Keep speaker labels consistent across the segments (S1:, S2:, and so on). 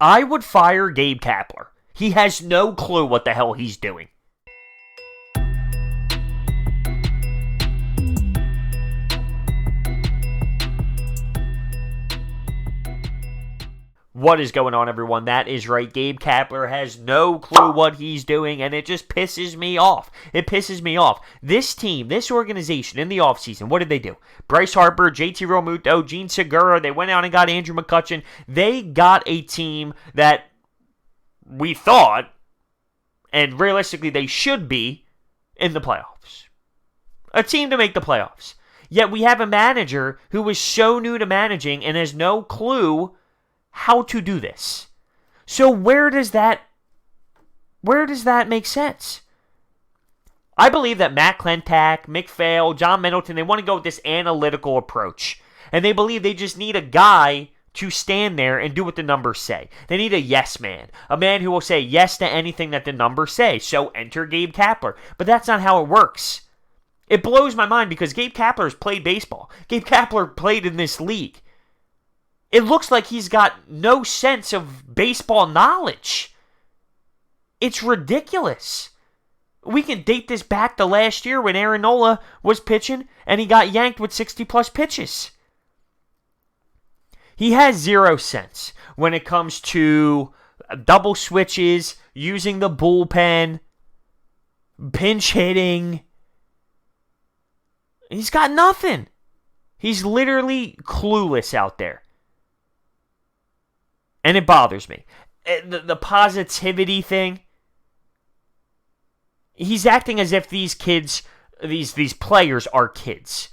S1: I would fire Gabe Kapler. He has no clue what the hell he's doing. What is going on, everyone? That is right. Gabe Kapler has no clue what he's doing, and it just pisses me off. It pisses me off. This team, this organization, in the offseason, what did they do? Bryce Harper, JT Realmuto, Gene Segura, they went out and got Andrew McCutchen. They got a team that we thought, and realistically they should be, in the playoffs. A team to make the playoffs. Yet we have a manager who is so new to managing and has no clue how to do this. So where does that make sense? I believe that Matt Klentak, Mick Phail, John Middleton, they want to go with this analytical approach. And they believe they just need a guy to stand there and do what the numbers say. They need a yes man. A man who will say yes to anything that the numbers say. So enter Gabe Kapler. But that's not how it works. It blows my mind because Gabe Kapler has played baseball. Gabe Kapler played in this league. It looks like he's got no sense of baseball knowledge. It's ridiculous. We can date this back to last year when Aaron Nola was pitching and he got yanked with 60-plus pitches. He has zero sense when it comes to double switches, using the bullpen, pinch hitting. He's got nothing. He's literally clueless out there. And it bothers me. The positivity thing. He's acting as if these kids, these players are kids.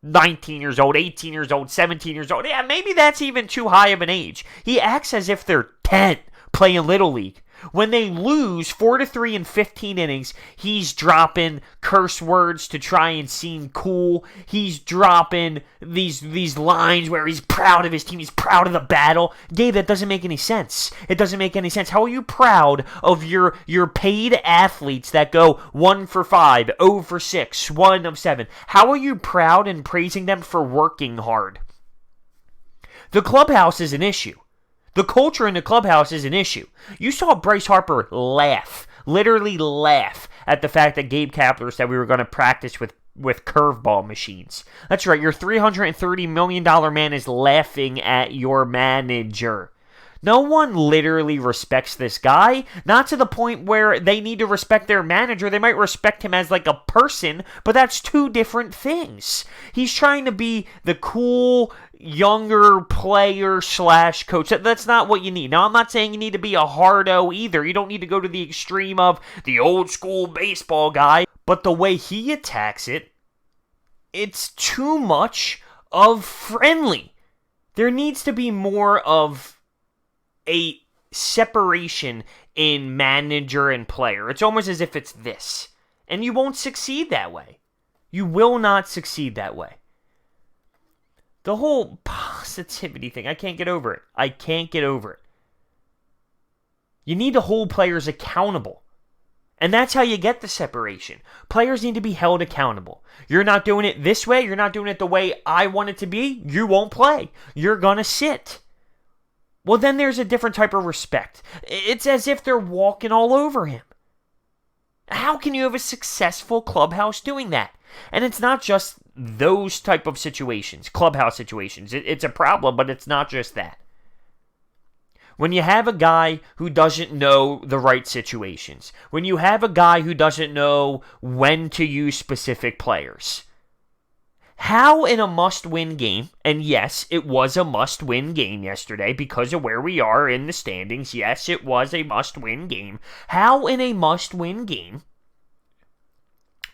S1: 19 years old, 18 years old, 17 years old. Yeah, maybe that's even too high of an age. He acts as if they're 10 playing Little League. When they lose 4-3 in 15 innings, he's dropping curse words to try and seem cool. He's dropping these lines where he's proud of his team. He's proud of the battle. Gabe, that doesn't make any sense. It doesn't make any sense. How are you proud of your paid athletes that go 1 for 5, 0 for 6, 1 of 7? How are you proud and praising them for working hard? The clubhouse is an issue. The culture in the clubhouse is an issue. You saw Bryce Harper laugh, literally laugh, at the fact that Gabe Kapler said we were going to practice with curveball machines. That's right, your $330 million man is laughing at your manager. No one literally respects this guy, not to the point where they need to respect their manager. They might respect him as like a person, but that's two different things. He's trying to be the cool, younger player / coach. That's not what you need. Now, I'm not saying you need to be a hardo either. You don't need to go to the extreme of the old school baseball guy. But the way he attacks it, it's too much of friendly. There needs to be more of a separation in manager and player. It's almost as if it's this. And you won't succeed that way. You will not succeed that way. The whole positivity thing, I can't get over it. I can't get over it. You need to hold players accountable. And that's how you get the separation. Players need to be held accountable. You're not doing it this way. You're not doing it the way I want it to be. You won't play. You're going to sit. Well, then there's a different type of respect. It's as if they're walking all over him. How can you have a successful clubhouse doing that? And it's not just those type of situations, clubhouse situations. It's a problem, but it's not just that. When you have a guy who doesn't know the right situations, when you have a guy who doesn't know when to use specific players, how in a must-win game, and yes, it was a must-win game yesterday because of where we are in the standings. Yes, it was a must-win game. How in a must-win game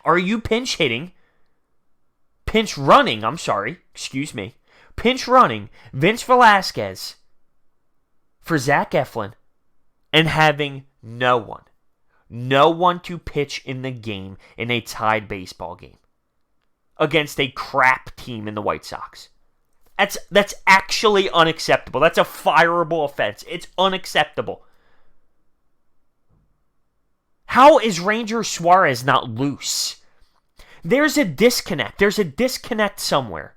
S1: are you pinch running Vince Velasquez for Zach Eflin and having no one to pitch in the game in a tied baseball game against a crap team in the White Sox? That's actually unacceptable. That's a fireable offense. It's unacceptable. How is Ranger Suarez not loose? There's a disconnect. There's a disconnect somewhere.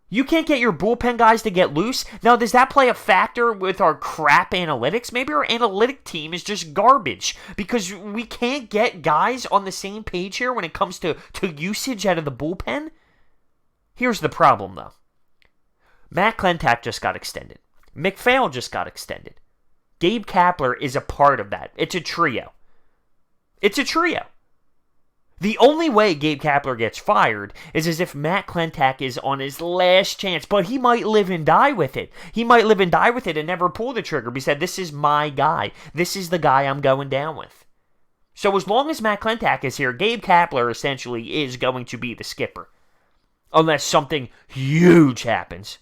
S1: You can't get your bullpen guys to get loose. Now, does that play a factor with our crap analytics? Maybe our analytic team is just garbage because we can't get guys on the same page here when it comes to usage out of the bullpen? Here's the problem, though. Matt Klentak just got extended. McPhail just got extended. Gabe Kapler is a part of that. It's a trio. It's a trio. The only way Gabe Kapler gets fired is as if Matt Klentak is on his last chance, but he might live and die with it. He might live and die with it and never pull the trigger. He said, this is my guy. This is the guy I'm going down with. So as long as Matt Klentak is here, Gabe Kapler essentially is going to be the skipper. Unless something huge happens.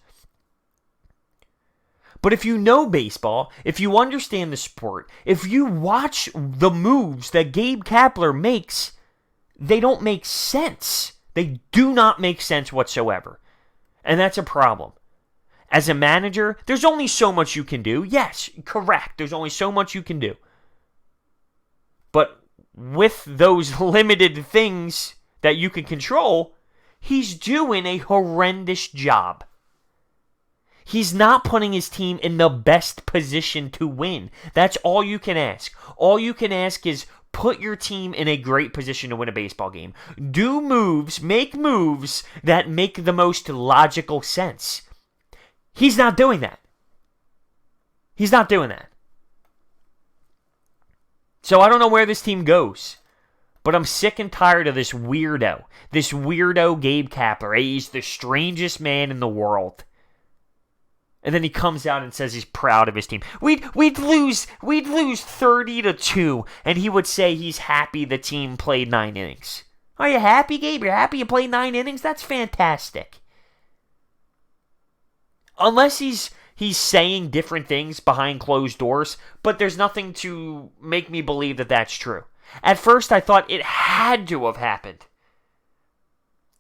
S1: But if you know baseball, if you understand the sport, if you watch the moves that Gabe Kapler makes, they don't make sense. They do not make sense whatsoever. And that's a problem. As a manager, there's only so much you can do. Yes, correct. There's only so much you can do. But with those limited things that you can control, he's doing a horrendous job. He's not putting his team in the best position to win. That's all you can ask. All you can ask is put your team in a great position to win a baseball game. Do moves, make moves that make the most logical sense. He's not doing that. He's not doing that. So I don't know where this team goes. But I'm sick and tired of this weirdo. This weirdo Gabe Kapler. He's the strangest man in the world. And then he comes out and says he's proud of his team. We'd lose 30-2, and he would say he's happy the team played 9 innings. Are you happy, Gabe? You're happy you played 9 innings? That's fantastic. Unless he's saying different things behind closed doors, but there's nothing to make me believe that that's true. At first, I thought it had to have happened.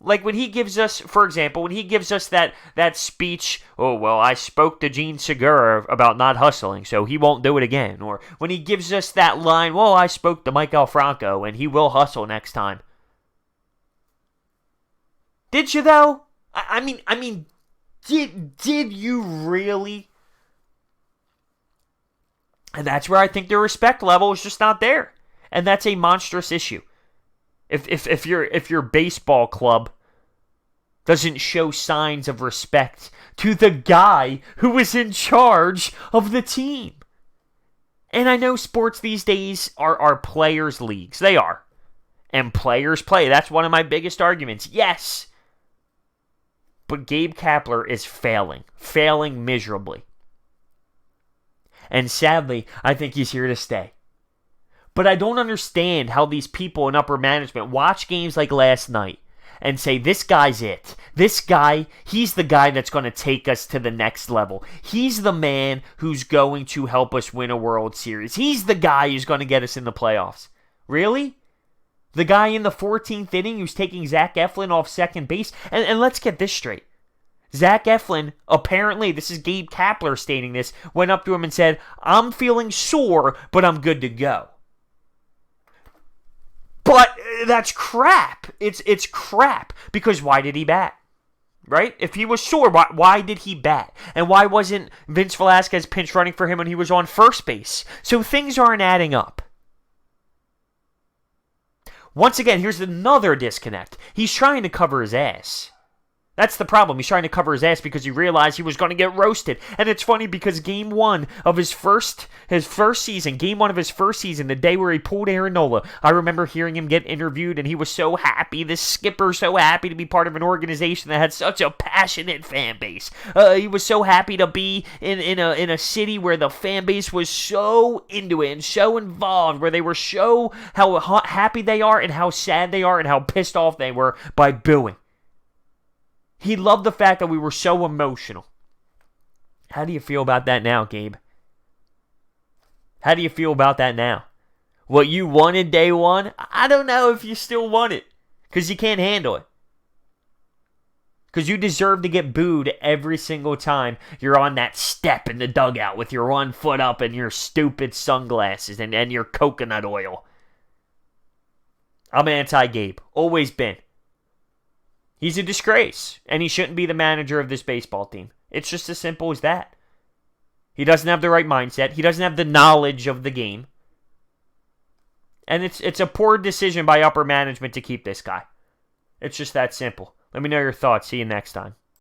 S1: Like when he gives us, for example, when he gives us that speech, oh, well, I spoke to Gene Segura about not hustling, so he won't do it again. Or when he gives us that line, well, I spoke to Mike Alfranco, and he will hustle next time. Did you, though? I mean, did you really? And that's where I think the respect level is just not there. And that's a monstrous issue. If your baseball club doesn't show signs of respect to the guy who is in charge of the team. And I know sports these days are players' leagues. They are. And players play. That's one of my biggest arguments. Yes. But Gabe Kapler is failing miserably. And sadly, I think he's here to stay. But I don't understand how these people in upper management watch games like last night and say, this guy's it. This guy, he's the guy that's going to take us to the next level. He's the man who's going to help us win a World Series. He's the guy who's going to get us in the playoffs. Really? The guy in the 14th inning who's taking Zach Eflin off second base? And let's get this straight. Zach Eflin, apparently, this is Gabe Kapler stating this, went up to him and said, I'm feeling sore, but I'm good to go. But that's crap. It's crap. Because why did he bat? Right? If he was sore, why did he bat? And why wasn't Vince Velasquez pinch running for him when he was on first base? So things aren't adding up. Once again, here's another disconnect. He's trying to cover his ass. That's the problem. He's trying to cover his ass because he realized he was going to get roasted. And it's funny because game one of his first season, the day where he pulled Aaron Nola, I remember hearing him get interviewed and he was so happy, this skipper so happy to be part of an organization that had such a passionate fan base. He was so happy to be in a city where the fan base was so into it and so involved, where they were so how happy they are and how sad they are and how pissed off they were by booing. He loved the fact that we were so emotional. How do you feel about that now, Gabe? How do you feel about that now? What you wanted day one? I don't know if you still want it. Because you can't handle it. Because you deserve to get booed every single time you're on that step in the dugout with your one foot up and your stupid sunglasses and your coconut oil. I'm anti-Gabe. Always been. He's a disgrace, and he shouldn't be the manager of this baseball team. It's just as simple as that. He doesn't have the right mindset. He doesn't have the knowledge of the game. And it's a poor decision by upper management to keep this guy. It's just that simple. Let me know your thoughts. See you next time.